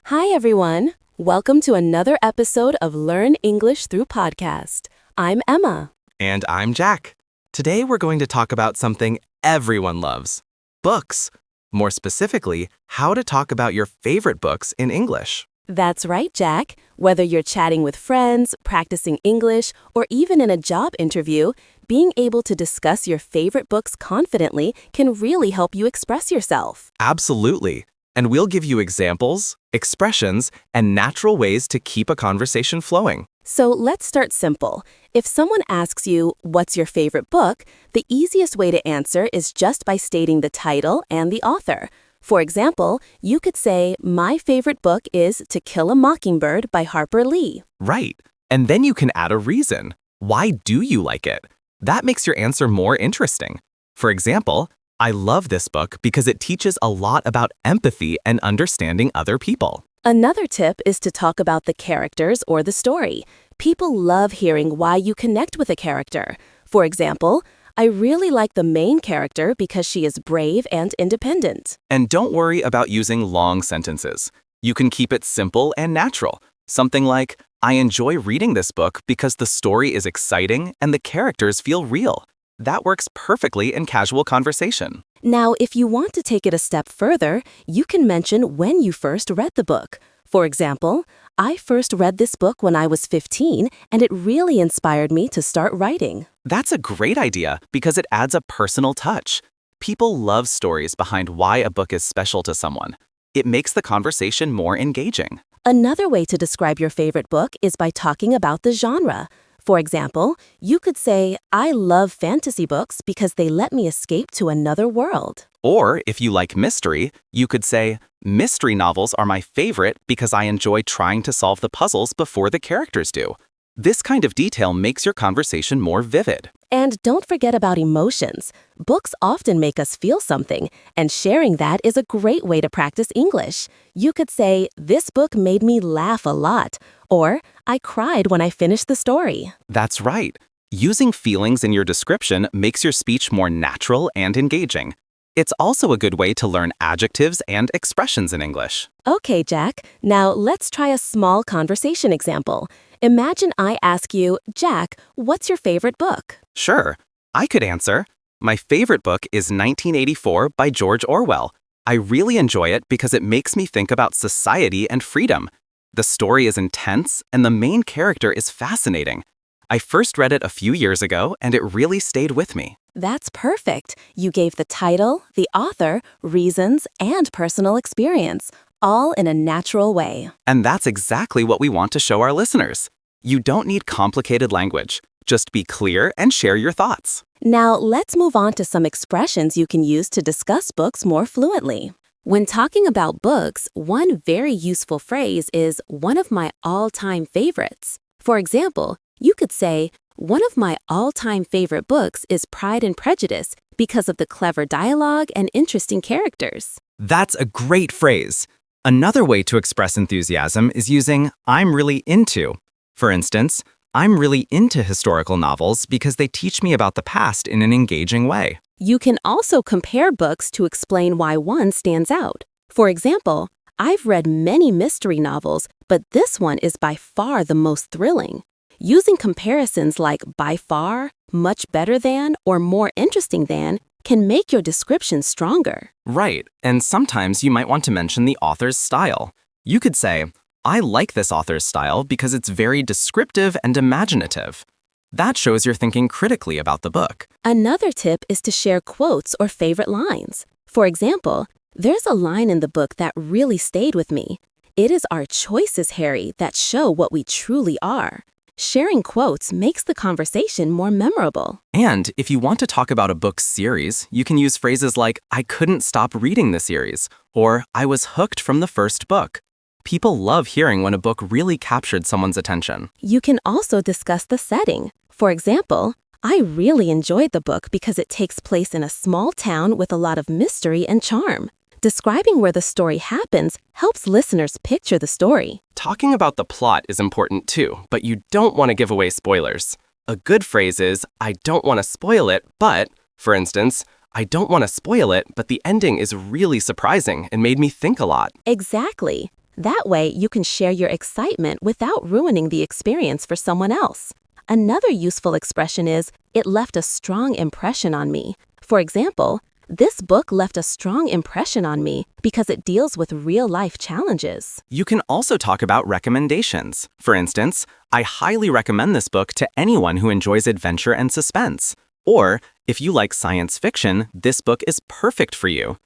Hi, everyone. Welcome to another episode of Learn English Through Podcast. I'm Emma. And I'm Jack. Today we're going to talk about something everyone loves, books. More specifically, how to talk about your favorite books in English. That's right, Jack. Whether you're chatting with friends, practicing English, or even in a job interview, being able to discuss your favorite books confidently can really help you express yourself. Absolutely. And we'll give you examples, expressions, and natural ways to keep a conversation flowing. So let's start simple. If someone asks you, "What's your favorite book?" the easiest way to answer is just by stating the title and the author. For example, you could say, "My favorite book is To Kill a Mockingbird by Harper Lee." Right. And then you can add a reason. Why do you like it? That makes your answer more interesting. For example, I love this book because it teaches a lot about empathy and understanding other people. Another tip is to talk about the characters or the story. People love hearing why you connect with a character. For example, "I really like the main character because she is brave and independent." And don't worry about using long sentences. You can keep it simple and natural. Something like, I enjoy reading this book because the story is exciting and the characters feel real. That works perfectly in casual conversation. Now, if you want to take it a step further, you can mention when you first read the book. For example, "I first read this book when I was 15, and it really inspired me to start writing." That's a great idea because it adds a personal touch. People love stories behind why a book is special to someone. It makes the conversation more engaging. Another way to describe your favorite book is by talking about the genre. For example, you could say, "I love fantasy books because they let me escape to another world." Or if you like mystery, you could say, mystery novels are my favorite because I enjoy trying to solve the puzzles before the characters do. This kind of detail makes your conversation more vivid. And don't forget about emotions. Books often make us feel something, and sharing that is a great way to practice English. You could say, "This book made me laugh a lot," or "I cried when I finished the story." That's right. Using feelings in your description makes your speech more natural and engaging. It's also a good way to learn adjectives and expressions in English. Okay, Jack. Now let's try a small conversation example. Imagine I ask you, "Jack, what's your favorite book?" Sure, I could answer. My favorite book is 1984 by George Orwell. I really enjoy it because it makes me think about society and freedom. The story is intense and the main character is fascinating. I first read it a few years ago and it really stayed with me. That's perfect. You gave the title, the author, reasons, and personal experience, all in a natural way. And that's exactly what we want to show our listeners. You don't need complicated language. Just be clear and share your thoughts. Now, let's move on to some expressions you can use to discuss books more fluently. When talking about books, one very useful phrase is "one of my all-time favorites." For example, you could say, "One of my all-time favorite books is Pride and Prejudice because of the clever dialogue and interesting characters." That's a great phrase. Another way to express enthusiasm is using "I'm really into." For instance, I'm really into historical novels because they teach me about the past in an engaging way. You can also compare books to explain why one stands out. For example, "I've read many mystery novels, but this one is by far the most thrilling." Using comparisons like "by far," "much better than," or "more interesting than" can make your description stronger. Right, and sometimes you might want to mention the author's style. You could say, I like this author's style because it's very descriptive and imaginative. That shows you're thinking critically about the book. Another tip is to share quotes or favorite lines. For example, "There's a line in the book that really stayed with me. It is our choices, Harry, that show what we truly are." Sharing quotes makes the conversation more memorable. And if you want to talk about a book series, you can use phrases like, I couldn't stop reading the series, or I was hooked from the first book. People love hearing when a book really captured someone's attention. You can also discuss the setting. For example, "I really enjoyed the book because it takes place in a small town with a lot of mystery and charm." Describing where the story happens helps listeners picture the story. Talking about the plot is important too, but you don't want to give away spoilers. A good phrase is, I don't want to spoil it, but, for instance, I don't want to spoil it, but the ending is really surprising and made me think a lot. Exactly. That way, you can share your excitement without ruining the experience for someone else. Another useful expression is, it left a strong impression on me. For example, this book left a strong impression on me because it deals with real-life challenges. You can also talk about recommendations. For instance, I highly recommend this book to anyone who enjoys adventure and suspense. Or, if you like science fiction, this book is perfect for you.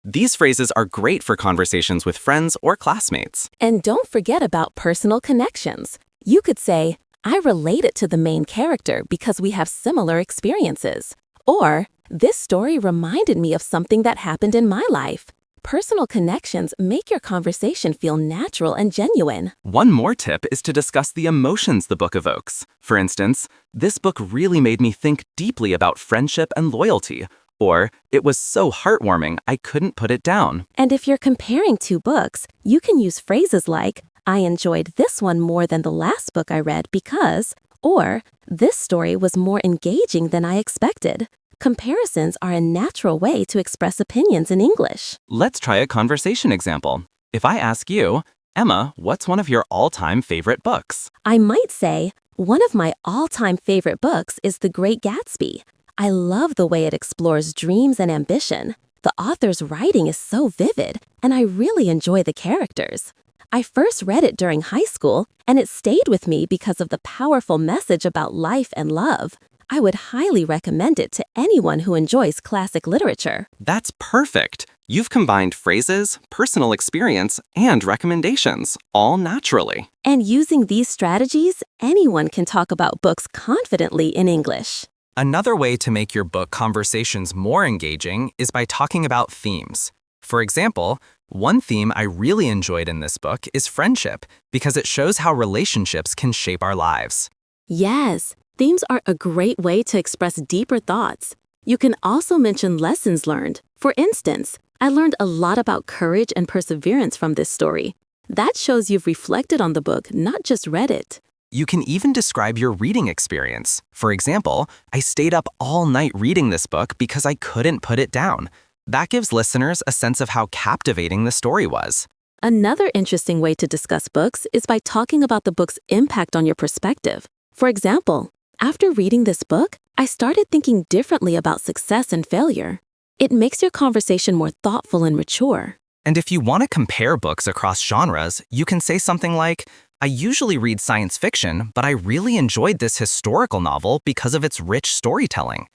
These phrases are great for conversations with friends or classmates. And don't forget about personal connections. You could say, I related to the main character because we have similar experiences. Or, this story reminded me of something that happened in my life. Personal connections make your conversation feel natural and genuine. One more tip is to discuss the emotions the book evokes. For instance, this book really made me think deeply about friendship and loyalty. Or, it was so heartwarming, I couldn't put it down. And if you're comparing two books, you can use phrases like, I enjoyed this one more than the last book I read because, or, this story was more engaging than I expected. Comparisons are a natural way to express opinions in English. Let's try a conversation example. If I ask you, Emma, what's one of your all-time favorite books? I might say, one of my all-time favorite books is The Great Gatsby. I love the way it explores dreams and ambition. The author's writing is so vivid, and I really enjoy the characters. I first read it during high school, and it stayed with me because of the powerful message about life and love. I would highly recommend it to anyone who enjoys classic literature. That's perfect. You've combined phrases, personal experience, and recommendations, all naturally. And using these strategies, anyone can talk about books confidently in English. Another way to make your book conversations more engaging is by talking about themes. For example, one theme I really enjoyed in this book is friendship because it shows how relationships can shape our lives. Yes, themes are a great way to express deeper thoughts. You can also mention lessons learned. For instance, I learned a lot about courage and perseverance from this story. That shows you've reflected on the book, not just read it. You can even describe your reading experience. For example, I stayed up all night reading this book because I couldn't put it down. That gives listeners a sense of how captivating the story was. Another interesting way to discuss books is by talking about the book's impact on your perspective. For example, after reading this book, I started thinking differently about success and failure. It makes your conversation more thoughtful and mature. And if you want to compare books across genres, you can say something like, I usually read science fiction, but I really enjoyed this historical novel because of its rich storytelling.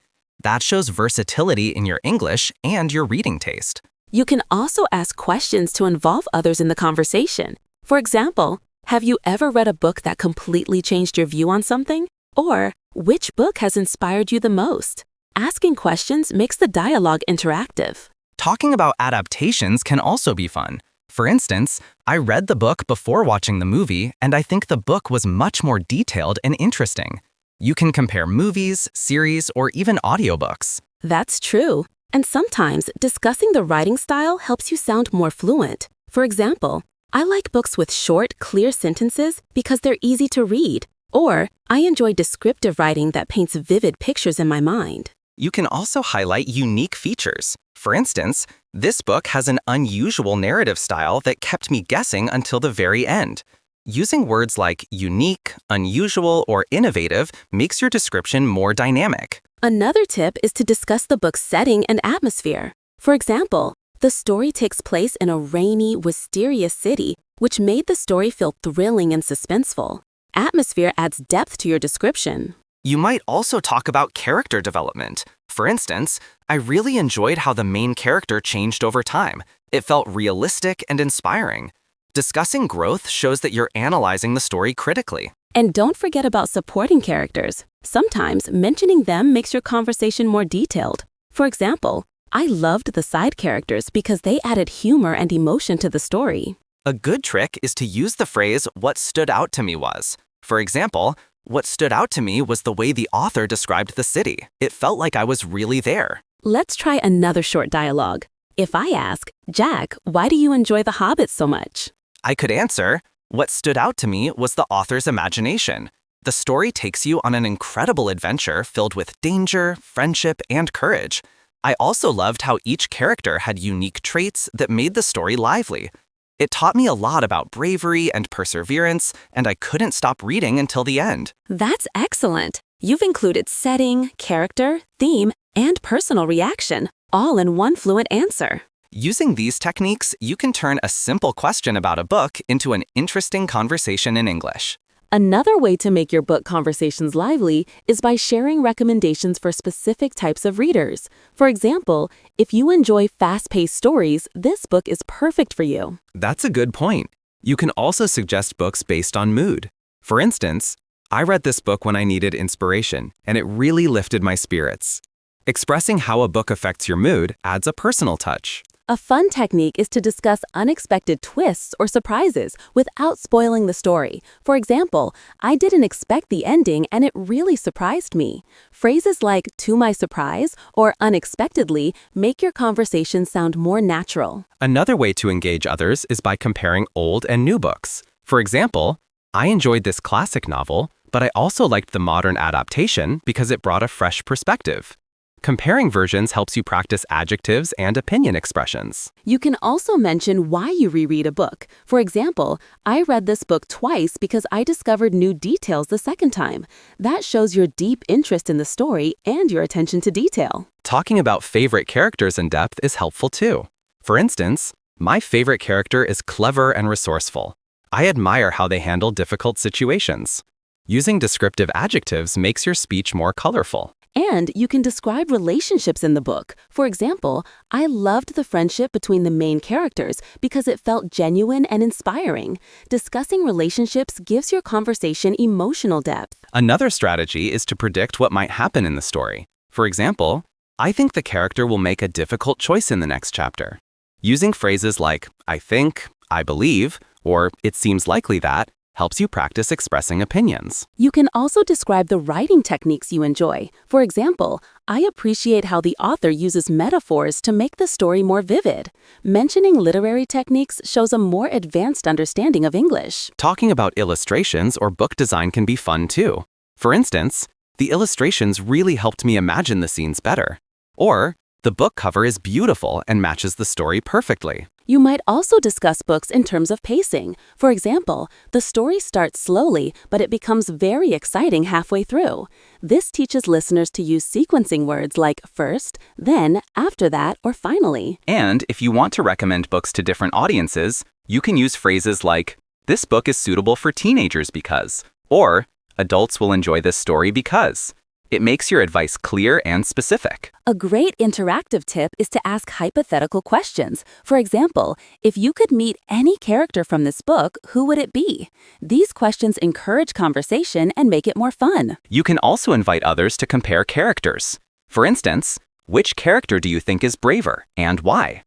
That shows versatility in your English and your reading taste. You can also ask questions to involve others in the conversation. For example, have you ever read a book that completely changed your view on something? Or, which book has inspired you the most? Asking questions makes the dialogue interactive. Talking about adaptations can also be fun. For instance, I read the book before watching the movie, and I think the book was much more detailed and interesting. You can compare movies, series, or even audiobooks. That's true. And sometimes discussing the writing style helps you sound more fluent. For example, I like books with short, clear sentences because they're easy to read. Or, I enjoy descriptive writing that paints vivid pictures in my mind. You can also highlight unique features. For instance, this book has an unusual narrative style that kept me guessing until the very end. Using words like unique, unusual, or innovative makes your description more dynamic. Another tip is to discuss the book's setting and atmosphere. For example, the story takes place in a rainy, mysterious city, which made the story feel thrilling and suspenseful. Atmosphere adds depth to your description. You might also talk about character development. For instance, I really enjoyed how the main character changed over time. It felt realistic and inspiring. Discussing growth shows that you're analyzing the story critically. And don't forget about supporting characters. Sometimes mentioning them makes your conversation more detailed. For example, I loved the side characters because they added humor and emotion to the story. A good trick is to use the phrase, what stood out to me was. For example, what stood out to me was the way the author described the city. It felt like I was really there. Let's try another short dialogue. If I ask, Jack, why do you enjoy The Hobbit so much? I could answer, what stood out to me was the author's imagination. The story takes you on an incredible adventure filled with danger, friendship, and courage. I also loved how each character had unique traits that made the story lively. It taught me a lot about bravery and perseverance, and I couldn't stop reading until the end. That's excellent. You've included setting, character, theme, and personal reaction, all in one fluent answer. Using these techniques, you can turn a simple question about a book into an interesting conversation in English. Another way to make your book conversations lively is by sharing recommendations for specific types of readers. For example, if you enjoy fast-paced stories, this book is perfect for you. That's a good point. You can also suggest books based on mood. For instance, I read this book when I needed inspiration, and it really lifted my spirits. Expressing how a book affects your mood adds a personal touch. A fun technique is to discuss unexpected twists or surprises without spoiling the story. For example, I didn't expect the ending and it really surprised me. Phrases like "to my surprise" or "unexpectedly" make your conversation sound more natural. Another way to engage others is by comparing old and new books. For example, I enjoyed this classic novel, but I also liked the modern adaptation because it brought a fresh perspective. Comparing versions helps you practice adjectives and opinion expressions. You can also mention why you reread a book. For example, I read this book twice because I discovered new details the second time. That shows your deep interest in the story and your attention to detail. Talking about favorite characters in depth is helpful too. For instance, my favorite character is clever and resourceful. I admire how they handle difficult situations. Using descriptive adjectives makes your speech more colorful. And you can describe relationships in the book. For example, I loved the friendship between the main characters because it felt genuine and inspiring. Discussing relationships gives your conversation emotional depth. Another strategy is to predict what might happen in the story. For example, I think the character will make a difficult choice in the next chapter. Using phrases like "I think," "I believe," or "it seems likely that" helps you practice expressing opinions. You can also describe the writing techniques you enjoy. For example, I appreciate how the author uses metaphors to make the story more vivid. Mentioning literary techniques shows a more advanced understanding of English. Talking about illustrations or book design can be fun too. For instance, the illustrations really helped me imagine the scenes better. Or, the book cover is beautiful and matches the story perfectly. You might also discuss books in terms of pacing. For example, the story starts slowly, but it becomes very exciting halfway through. This teaches listeners to use sequencing words like first, then, after that, or finally. And if you want to recommend books to different audiences, you can use phrases like, "This book is suitable for teenagers because," or "Adults will enjoy this story because." It makes your advice clear and specific. A great interactive tip is to ask hypothetical questions. For example, if you could meet any character from this book, who would it be? These questions encourage conversation and make it more fun. You can also invite others to compare characters. For instance, which character do you think is braver and why?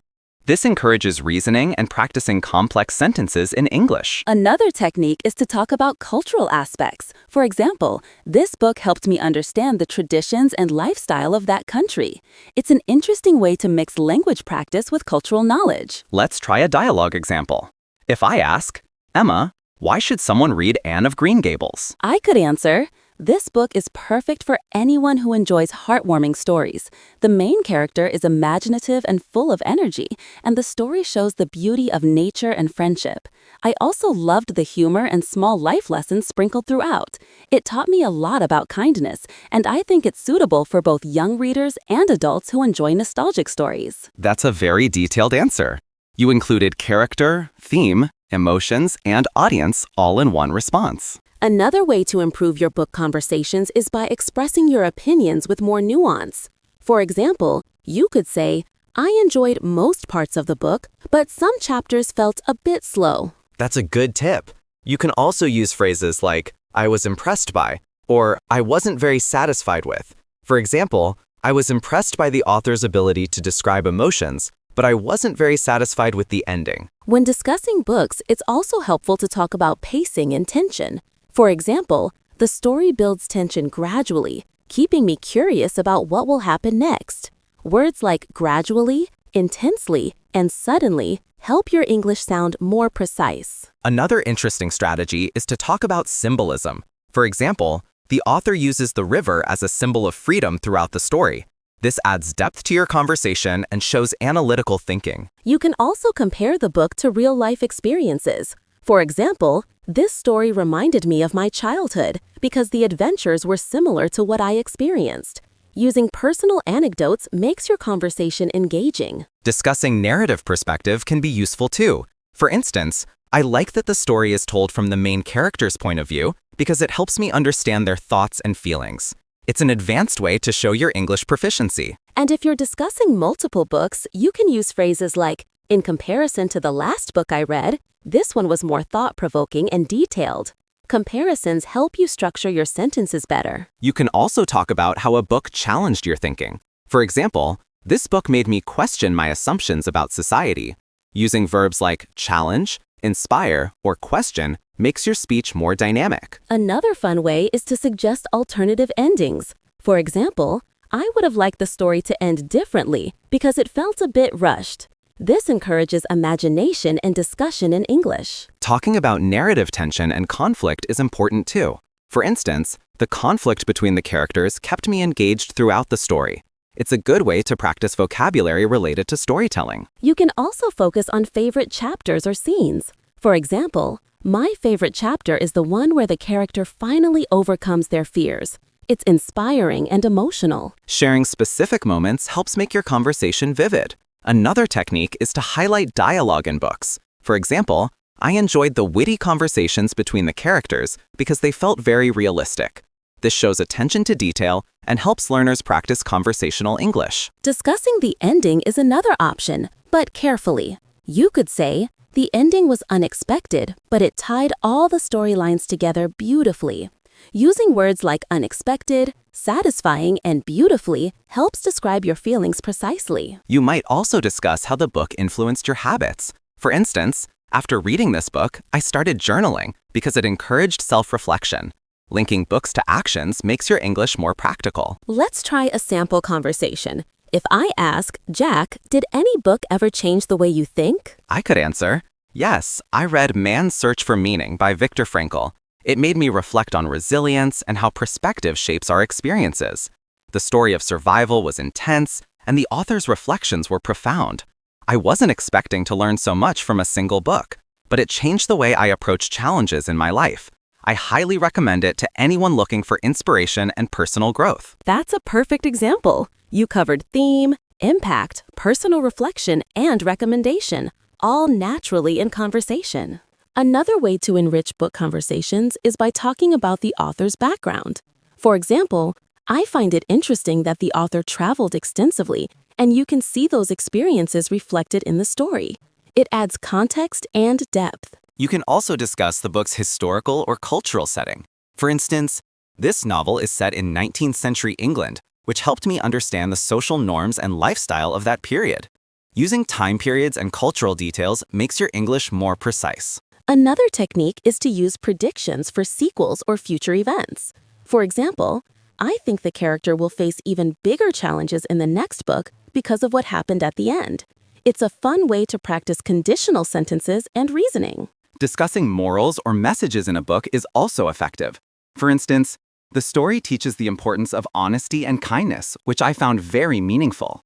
This encourages reasoning and practicing complex sentences in English. Another technique is to talk about cultural aspects. For example, this book helped me understand the traditions and lifestyle of that country. It's an interesting way to mix language practice with cultural knowledge. Let's try a dialogue example. If I ask, "Emma, why should someone read Anne of Green Gables?" I could answer, "This book is perfect for anyone who enjoys heartwarming stories. The main character is imaginative and full of energy, and the story shows the beauty of nature and friendship. I also loved the humor and small life lessons sprinkled throughout. It taught me a lot about kindness, and I think it's suitable for both young readers and adults who enjoy nostalgic stories." That's a very detailed answer. You included character, theme, emotions, and audience all in one response. Another way to improve your book conversations is by expressing your opinions with more nuance. For example, you could say, "I enjoyed most parts of the book, but some chapters felt a bit slow." That's a good tip. You can also use phrases like, "I was impressed by," or "I wasn't very satisfied with." For example, "I was impressed by the author's ability to describe emotions, but I wasn't very satisfied with the ending." When discussing books, it's also helpful to talk about pacing and tension. For example, the story builds tension gradually, keeping me curious about what will happen next. Words like gradually, intensely, and suddenly help your English sound more precise. Another interesting strategy is to talk about symbolism. For example, the author uses the river as a symbol of freedom throughout the story. This adds depth to your conversation and shows analytical thinking. You can also compare the book to real-life experiences. For example, this story reminded me of my childhood because the adventures were similar to what I experienced. Using personal anecdotes makes your conversation engaging. Discussing narrative perspective can be useful too. For instance, I like that the story is told from the main character's point of view because it helps me understand their thoughts and feelings. It's an advanced way to show your English proficiency. And if you're discussing multiple books, you can use phrases like, in comparison to the last book I read, this one was more thought-provoking and detailed. Comparisons help you structure your sentences better. You can also talk about how a book challenged your thinking. For example, this book made me question my assumptions about society. Using verbs like challenge, inspire, or question makes your speech more dynamic. Another fun way is to suggest alternative endings. For example, I would have liked the story to end differently because it felt a bit rushed. This encourages imagination and discussion in English. Talking about narrative tension and conflict is important too. For instance, the conflict between the characters kept me engaged throughout the story. It's a good way to practice vocabulary related to storytelling. You can also focus on favorite chapters or scenes. For example, my favorite chapter is the one where the character finally overcomes their fears. It's inspiring and emotional. Sharing specific moments helps make your conversation vivid. Another technique is to highlight dialogue in books. For example, I enjoyed the witty conversations between the characters because they felt very realistic. This shows attention to detail and helps learners practice conversational English. Discussing the ending is another option, but carefully. You could say, the ending was unexpected, but it tied all the storylines together beautifully. Using words like unexpected, satisfying, and beautifully helps describe your feelings precisely. You might also discuss how the book influenced your habits. For instance, after reading this book, I started journaling because it encouraged self-reflection. Linking books to actions makes your English more practical. Let's try a sample conversation. If I ask, Jack, did any book ever change the way you think? I could answer, yes, I read Man's Search for Meaning by Viktor Frankl. It made me reflect on resilience and how perspective shapes our experiences. The story of survival was intense, and the author's reflections were profound. I wasn't expecting to learn so much from a single book, but it changed the way I approach challenges in my life. I highly recommend it to anyone looking for inspiration and personal growth. That's a perfect example. You covered theme, impact, personal reflection, and recommendation, all naturally in conversation. Another way to enrich book conversations is by talking about the author's background. For example, I find it interesting that the author traveled extensively, and you can see those experiences reflected in the story. It adds context and depth. You can also discuss the book's historical or cultural setting. For instance, this novel is set in 19th century England, which helped me understand the social norms and lifestyle of that period. Using time periods and cultural details makes your English more precise. Another technique is to use predictions for sequels or future events. For example, I think the character will face even bigger challenges in the next book because of what happened at the end. It's a fun way to practice conditional sentences and reasoning. Discussing morals or messages in a book is also effective. For instance, the story teaches the importance of honesty and kindness, which I found very meaningful.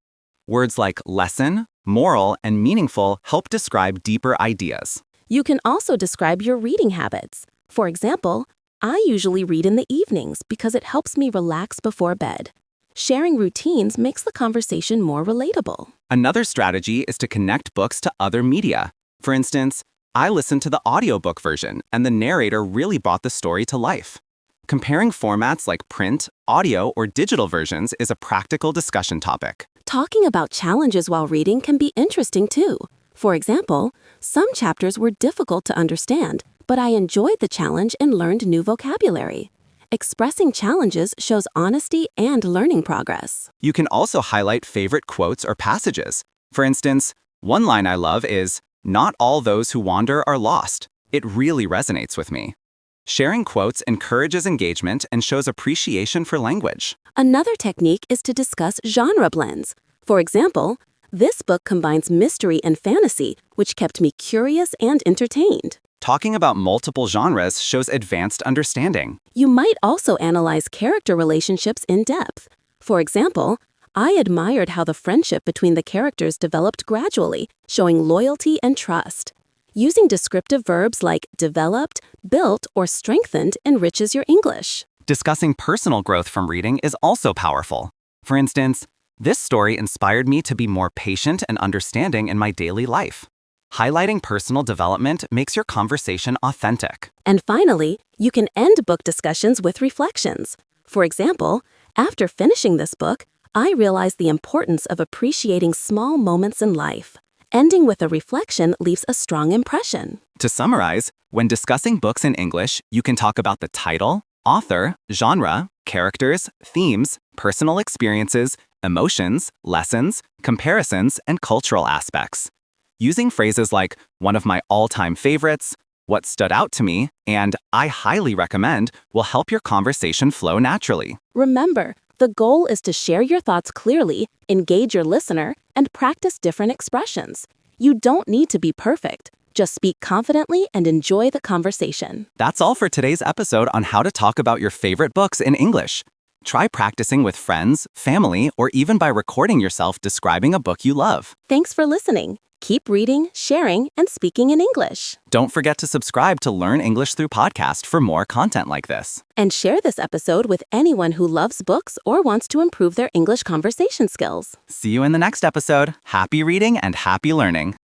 Words like lesson, moral, and meaningful help describe deeper ideas. You can also describe your reading habits. For example, I usually read in the evenings because it helps me relax before bed. Sharing routines makes the conversation more relatable. Another strategy is to connect books to other media. For instance, I listened to the audiobook version, and the narrator really brought the story to life. Comparing formats like print, audio, or digital versions is a practical discussion topic. Talking about challenges while reading can be interesting too. For example, some chapters were difficult to understand, but I enjoyed the challenge and learned new vocabulary. Expressing challenges shows honesty and learning progress. You can also highlight favorite quotes or passages. For instance, one line I love is, "Not all those who wander are lost." It really resonates with me. Sharing quotes encourages engagement and shows appreciation for language. Another technique is to discuss genre blends. For example, this book combines mystery and fantasy, which kept me curious and entertained. Talking about multiple genres shows advanced understanding. You might also analyze character relationships in depth. For example, I admired how the friendship between the characters developed gradually, showing loyalty and trust. Using descriptive verbs like developed, built, or strengthened enriches your English. Discussing personal growth from reading is also powerful. For instance, this story inspired me to be more patient and understanding in my daily life. Highlighting personal development makes your conversation authentic. And finally, you can end book discussions with reflections. For example, after finishing this book, I realized the importance of appreciating small moments in life. Ending with a reflection leaves a strong impression. To summarize, when discussing books in English, you can talk about the title, author, genre, characters, themes, personal experiences, emotions, lessons, comparisons, and cultural aspects. Using phrases like one of my all-time favorites, what stood out to me, and I highly recommend will help your conversation flow naturally. Remember, the goal is to share your thoughts clearly, engage your listener, and practice different expressions. You don't need to be perfect. Just speak confidently and enjoy the conversation. That's all for today's episode on how to talk about your favorite books in English. Try practicing with friends, family, or even by recording yourself describing a book you love. Thanks for listening. Keep reading, sharing, and speaking in English. Don't forget to subscribe to Learn English Through Podcast for more content like this. And share this episode with anyone who loves books or wants to improve their English conversation skills. See you in the next episode. Happy reading and happy learning.